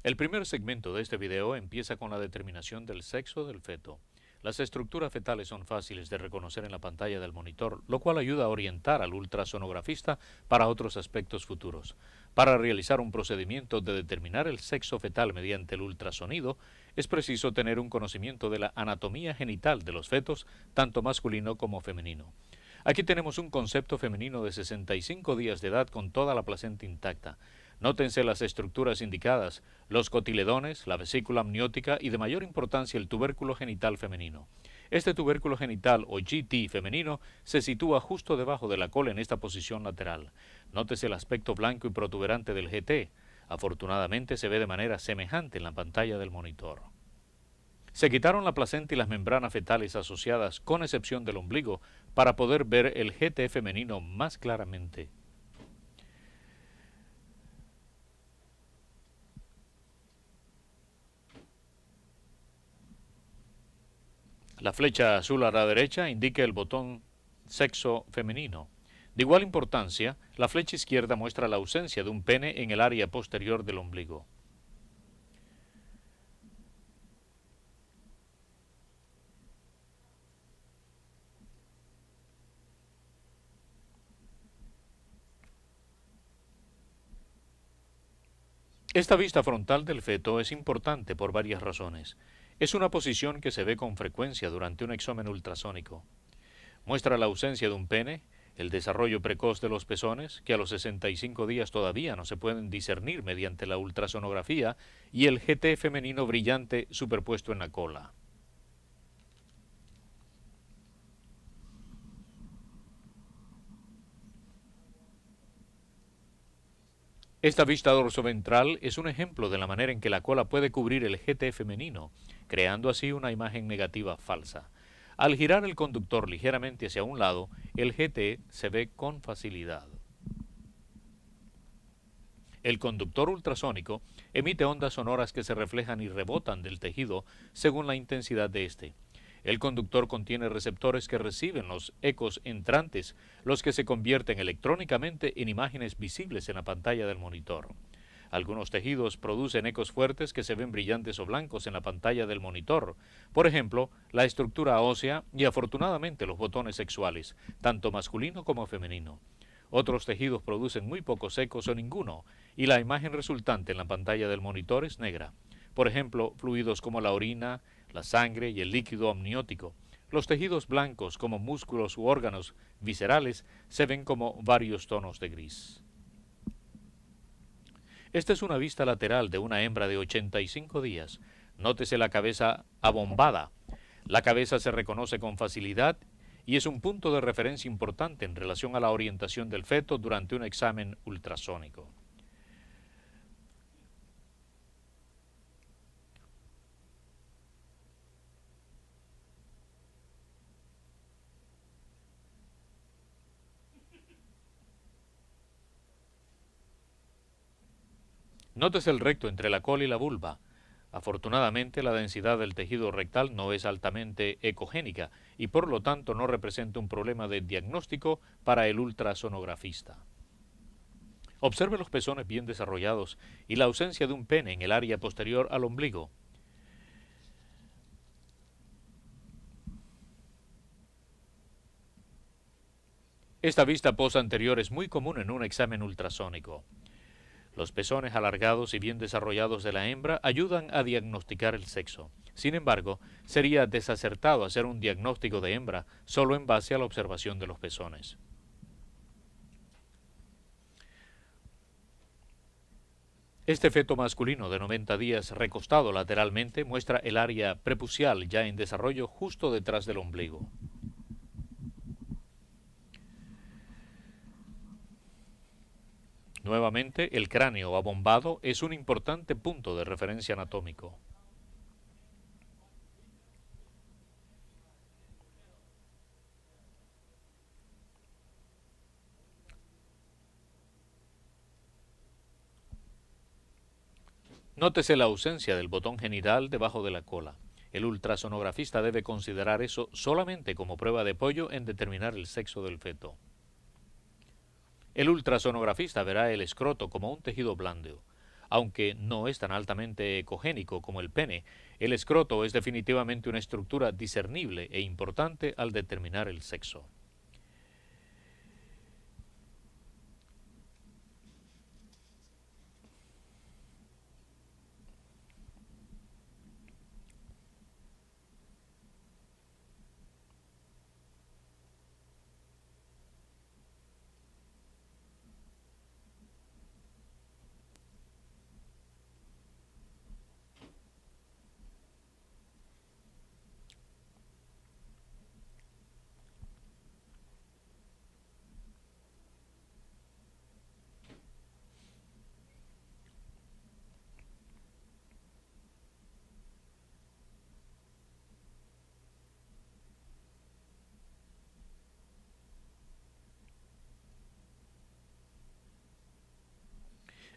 El primer segmento de este video empieza con la determinación del sexo del feto. Las estructuras fetales son fáciles de reconocer en la pantalla del monitor, lo cual ayuda a orientar al ultrasonografista para otros aspectos futuros. Para realizar un procedimiento de determinar el sexo fetal mediante el ultrasonido, es preciso tener un conocimiento de la anatomía genital de los fetos, tanto masculino como femenino. Aquí tenemos un concepto femenino de 65 días de edad con toda la placenta intacta. Nótense las estructuras indicadas, los cotiledones, la vesícula amniótica y de mayor importancia el tubérculo genital femenino. Este tubérculo genital o GT femenino se sitúa justo debajo de la cola en esta posición lateral. Nótese el aspecto blanco y protuberante del GT. Afortunadamente se ve de manera semejante en la pantalla del monitor. Se quitaron la placenta y las membranas fetales asociadas, con excepción del ombligo, para poder ver el GT femenino más claramente. La flecha azul a la derecha indica el botón sexo femenino. De igual importancia, la flecha izquierda muestra la ausencia de un pene en el área posterior del ombligo. Esta vista frontal del feto es importante por varias razones. Es una posición que se ve con frecuencia durante un examen ultrasónico. Muestra la ausencia de un pene, el desarrollo precoz de los pezones, que a los 65 días todavía no se pueden discernir mediante la ultrasonografía, y el GT femenino brillante superpuesto en la cola. Esta vista dorsoventral es un ejemplo de la manera en que la cola puede cubrir el GT femenino, creando así una imagen negativa falsa. Al girar el conductor ligeramente hacia un lado, el GT se ve con facilidad. El conductor ultrasónico emite ondas sonoras que se reflejan y rebotan del tejido según la intensidad de este. El conductor contiene receptores que reciben los ecos entrantes, los que se convierten electrónicamente en imágenes visibles en la pantalla del monitor. Algunos tejidos producen ecos fuertes que se ven brillantes o blancos en la pantalla del monitor. Por ejemplo, la estructura ósea y afortunadamente los botones sexuales, tanto masculino como femenino. Otros tejidos producen muy pocos ecos o ninguno, y la imagen resultante en la pantalla del monitor es negra. Por ejemplo, fluidos como la orina, la sangre y el líquido amniótico. Los tejidos blancos como músculos u órganos viscerales se ven como varios tonos de gris. Esta es una vista lateral de una hembra de 85 días. Nótese la cabeza abombada. La cabeza se reconoce con facilidad y es un punto de referencia importante en relación a la orientación del feto durante un examen ultrasónico. Nótese el recto entre la cola y la vulva. Afortunadamente, la densidad del tejido rectal no es altamente ecogénica y por lo tanto no representa un problema de diagnóstico para el ultrasonografista. Observe los pezones bien desarrollados y la ausencia de un pene en el área posterior al ombligo. Esta vista posanterior es muy común en un examen ultrasónico. Los pezones alargados y bien desarrollados de la hembra ayudan a diagnosticar el sexo. Sin embargo, sería desacertado hacer un diagnóstico de hembra solo en base a la observación de los pezones. Este feto masculino de 90 días recostado lateralmente muestra el área prepucial ya en desarrollo justo detrás del ombligo. Nuevamente, el cráneo abombado es un importante punto de referencia anatómico. Nótese la ausencia del botón genital debajo de la cola. El ultrasonografista debe considerar eso solamente como prueba de apoyo en determinar el sexo del feto. El ultrasonografista verá el escroto como un tejido blando. Aunque no es tan altamente ecogénico como el pene, el escroto es definitivamente una estructura discernible e importante al determinar el sexo.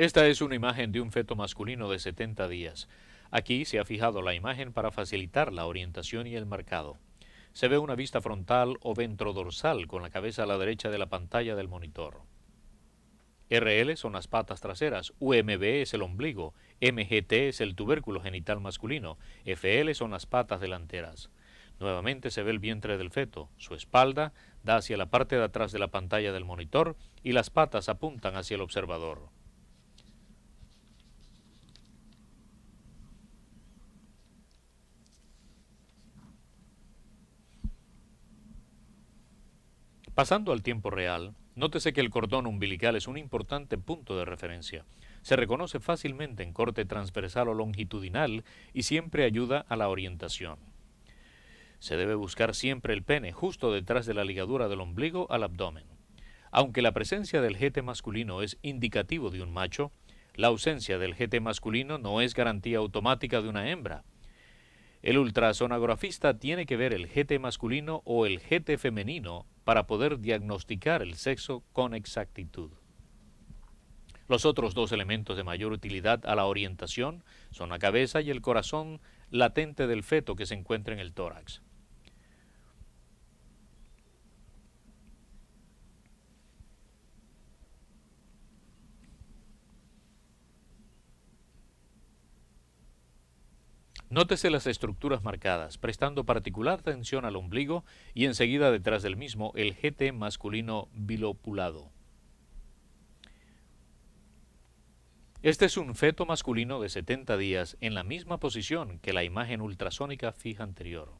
Esta es una imagen de un feto masculino de 70 días. Aquí se ha fijado la imagen para facilitar la orientación y el marcado. Se ve una vista frontal o ventrodorsal con la cabeza a la derecha de la pantalla del monitor. RL son las patas traseras, UMB es el ombligo, MGT es el tubérculo genital masculino, FL son las patas delanteras. Nuevamente se ve el vientre del feto, su espalda da hacia la parte de atrás de la pantalla del monitor y las patas apuntan hacia el observador. Pasando al tiempo real, nótese que el cordón umbilical es un importante punto de referencia. Se reconoce fácilmente en corte transversal o longitudinal y siempre ayuda a la orientación. Se debe buscar siempre el pene justo detrás de la ligadura del ombligo al abdomen. Aunque la presencia del GT masculino es indicativo de un macho, la ausencia del GT masculino no es garantía automática de una hembra. El ultrasonografista tiene que ver el GT masculino o el GT femenino para poder diagnosticar el sexo con exactitud. Los otros dos elementos de mayor utilidad a la orientación son la cabeza y el corazón latente del feto que se encuentra en el tórax. Nótese las estructuras marcadas, prestando particular atención al ombligo y enseguida detrás del mismo el GT masculino bilopulado. Este es un feto masculino de 70 días en la misma posición que la imagen ultrasónica fija anterior.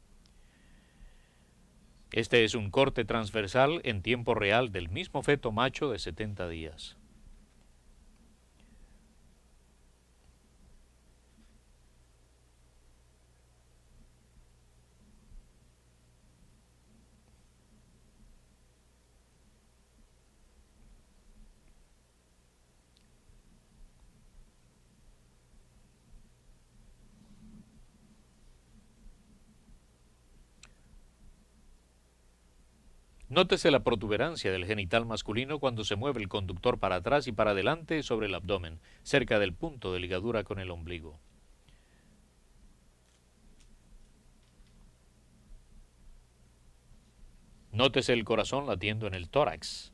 Este es un corte transversal en tiempo real del mismo feto macho de 70 días. Nótese la protuberancia del genital masculino cuando se mueve el conductor para atrás y para adelante sobre el abdomen, cerca del punto de ligadura con el ombligo. Nótese el corazón latiendo en el tórax.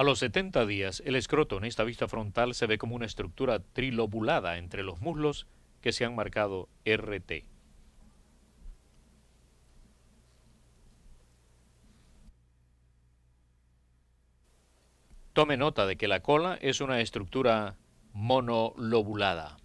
A los 70 días, el escroto en esta vista frontal se ve como una estructura trilobulada entre los muslos que se han marcado RT. Tome nota de que la cola es una estructura monolobulada.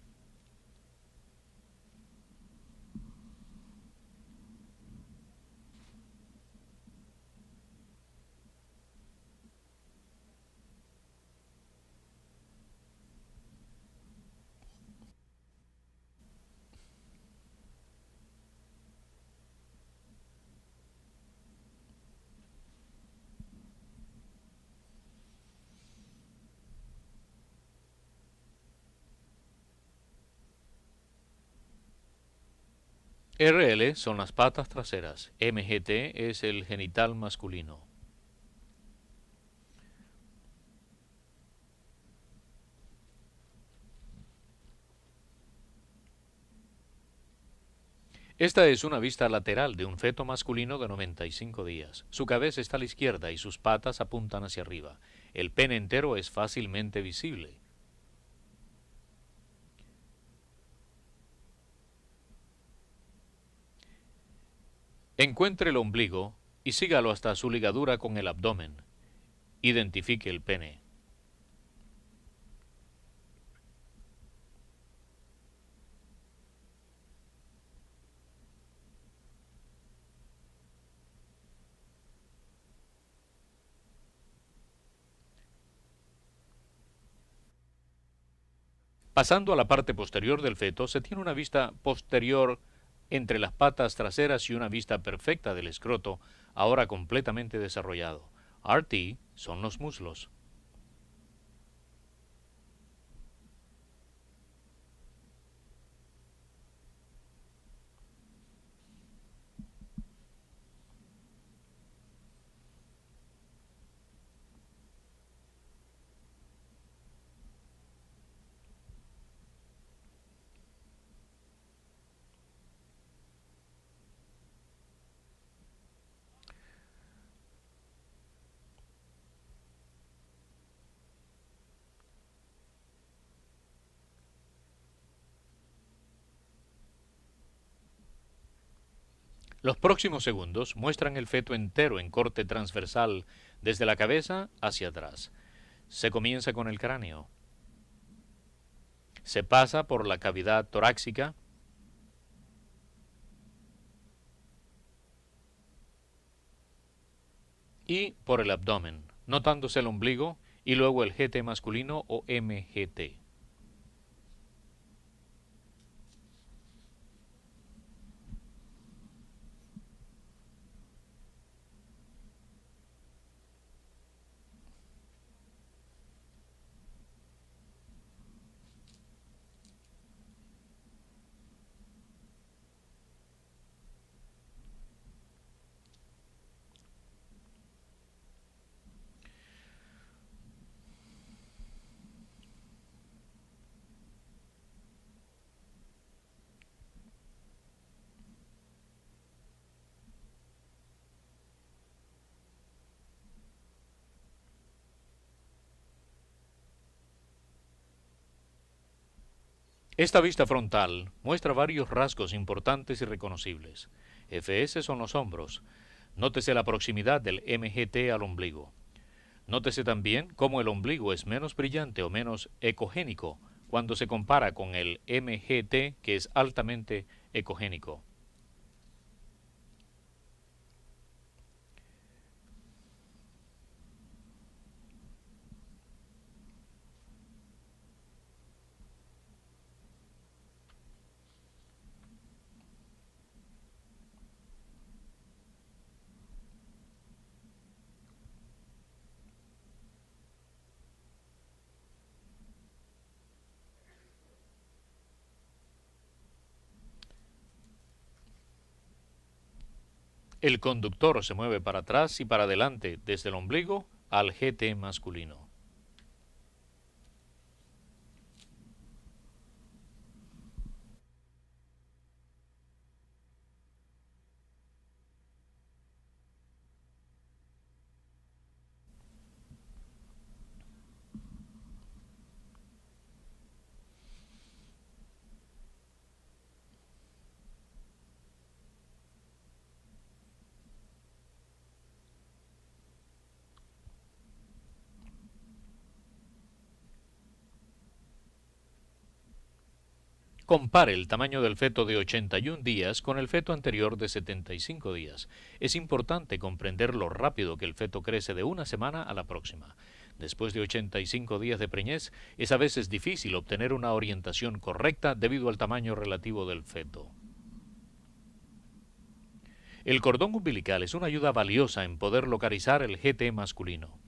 RL son las patas traseras. MGT es el genital masculino. Esta es una vista lateral de un feto masculino de 95 días. Su cabeza está a la izquierda y sus patas apuntan hacia arriba. El pene entero es fácilmente visible. Encuentre el ombligo y sígalo hasta su ligadura con el abdomen. Identifique el pene. Pasando a la parte posterior del feto, se tiene una vista posterior entre las patas traseras y una vista perfecta del escroto, ahora completamente desarrollado. RT son los muslos. Los próximos segundos muestran el feto entero en corte transversal desde la cabeza hacia atrás. Se comienza con el cráneo. Se pasa por la cavidad torácica y por el abdomen, notándose el ombligo y luego el GT masculino o MGT. Esta vista frontal muestra varios rasgos importantes y reconocibles. FS son los hombros. Nótese la proximidad del MGT al ombligo. Nótese también cómo el ombligo es menos brillante o menos ecogénico cuando se compara con el MGT, que es altamente ecogénico. El conductor se mueve para atrás y para adelante desde el ombligo al GT masculino. Compare el tamaño del feto de 81 días con el feto anterior de 75 días. Es importante comprender lo rápido que el feto crece de una semana a la próxima. Después de 85 días de preñez, es a veces difícil obtener una orientación correcta debido al tamaño relativo del feto. El cordón umbilical es una ayuda valiosa en poder localizar el GT masculino.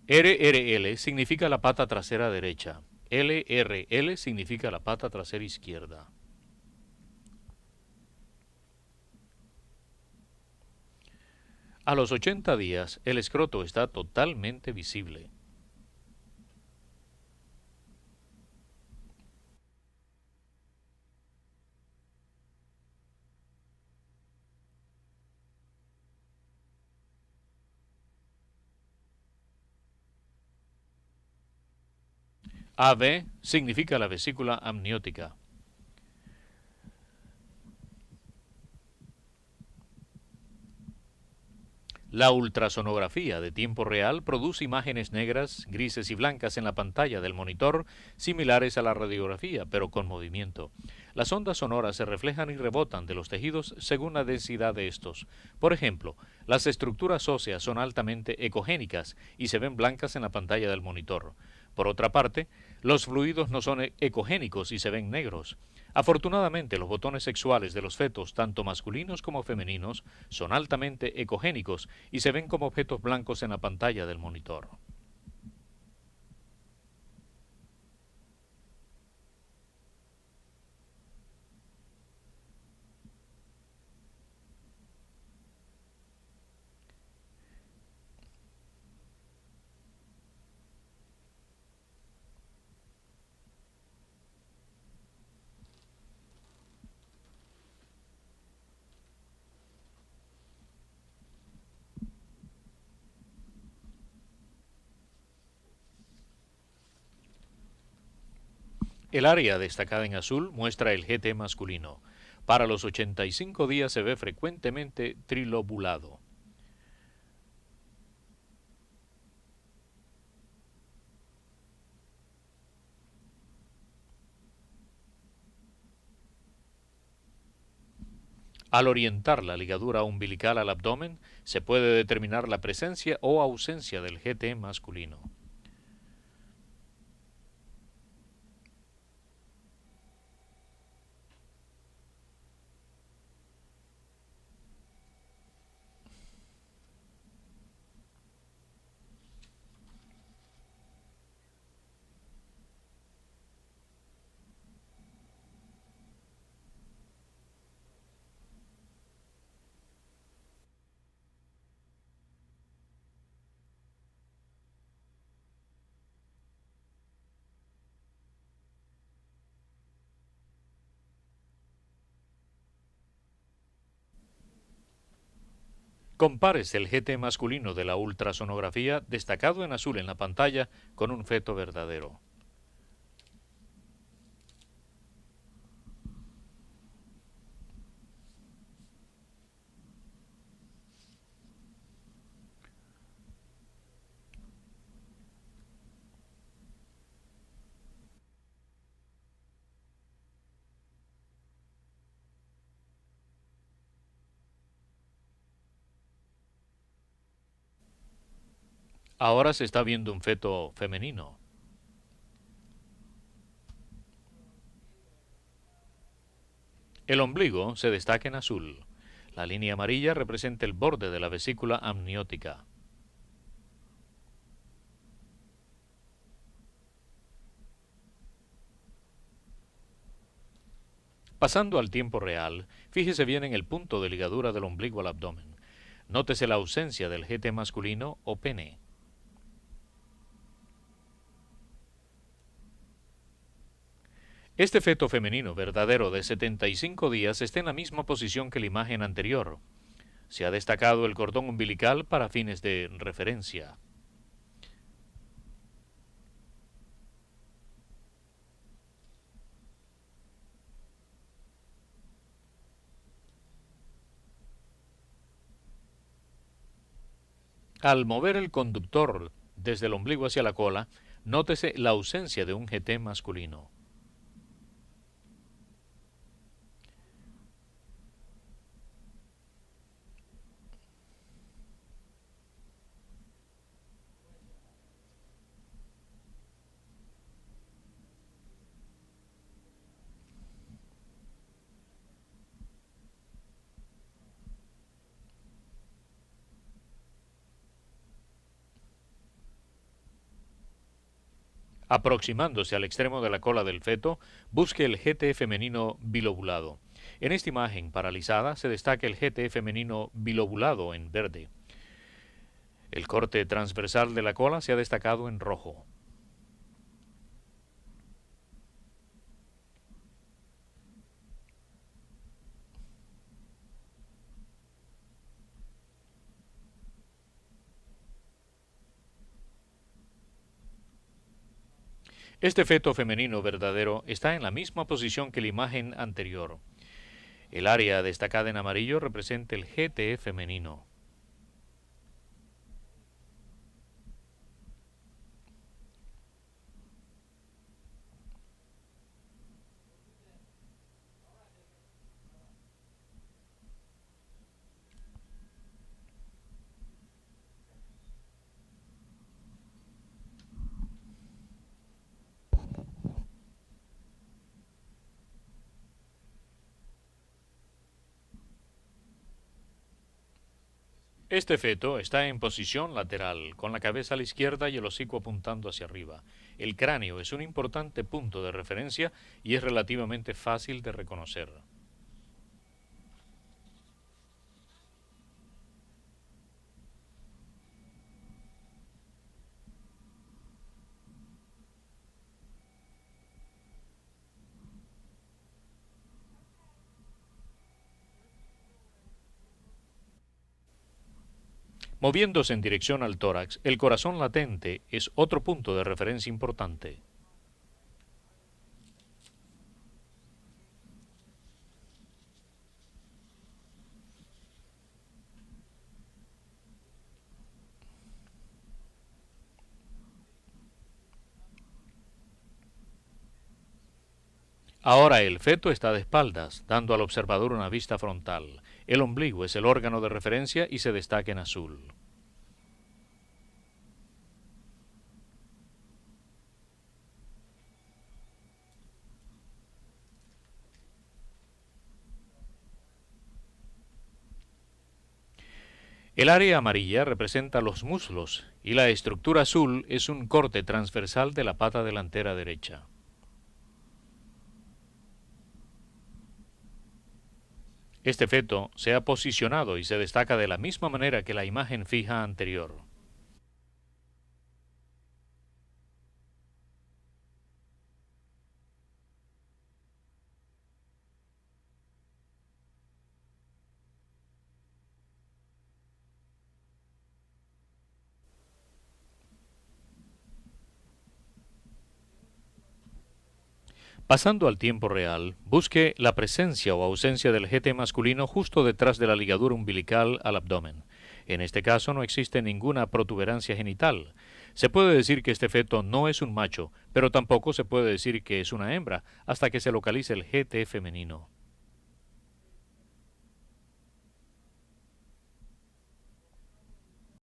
RRL significa la pata trasera derecha. LRL significa la pata trasera izquierda. A los 80 días, el escroto está totalmente visible. AV significa la vesícula amniótica. La ultrasonografía de tiempo real produce imágenes negras, grises y blancas en la pantalla del monitor, similares a la radiografía, pero con movimiento. Las ondas sonoras se reflejan y rebotan de los tejidos según la densidad de estos. Por ejemplo, las estructuras óseas son altamente ecogénicas y se ven blancas en la pantalla del monitor. Por otra parte, los fluidos no son ecogénicos y se ven negros. Afortunadamente, los botones sexuales de los fetos, tanto masculinos como femeninos, son altamente ecogénicos y se ven como objetos blancos en la pantalla del monitor. El área destacada en azul muestra el GT masculino. Para los 85 días se ve frecuentemente trilobulado. Al orientar la ligadura umbilical al abdomen, se puede determinar la presencia o ausencia del GT masculino. Compárese el GT masculino de la ultrasonografía destacado en azul en la pantalla con un feto verdadero. Ahora se está viendo un feto femenino. El ombligo se destaca en azul. La línea amarilla representa el borde de la vesícula amniótica. Pasando al tiempo real, fíjese bien en el punto de ligadura del ombligo al abdomen. Nótese la ausencia del GT masculino o pene. Este feto femenino verdadero de 75 días está en la misma posición que la imagen anterior. Se ha destacado el cordón umbilical para fines de referencia. Al mover el conductor desde el ombligo hacia la cola, nótese la ausencia de un GT masculino. Aproximándose al extremo de la cola del feto, busque el GT femenino bilobulado. En esta imagen paralizada se destaca el GT femenino bilobulado en verde. El corte transversal de la cola se ha destacado en rojo. Este feto femenino verdadero está en la misma posición que la imagen anterior. El área destacada en amarillo representa el GT femenino. Este feto está en posición lateral, con la cabeza a la izquierda y el hocico apuntando hacia arriba. El cráneo es un importante punto de referencia y es relativamente fácil de reconocer. Moviéndose en dirección al tórax, el corazón latente es otro punto de referencia importante. Ahora el feto está de espaldas, dando al observador una vista frontal. El ombligo es el órgano de referencia y se destaca en azul. El área amarilla representa los muslos y la estructura azul es un corte transversal de la pata delantera derecha. Este feto se ha posicionado y se destaca de la misma manera que la imagen fija anterior. Pasando al tiempo real, busque la presencia o ausencia del GT masculino justo detrás de la ligadura umbilical al abdomen. En este caso no existe ninguna protuberancia genital. Se puede decir que este feto no es un macho, pero tampoco se puede decir que es una hembra hasta que se localice el GT femenino.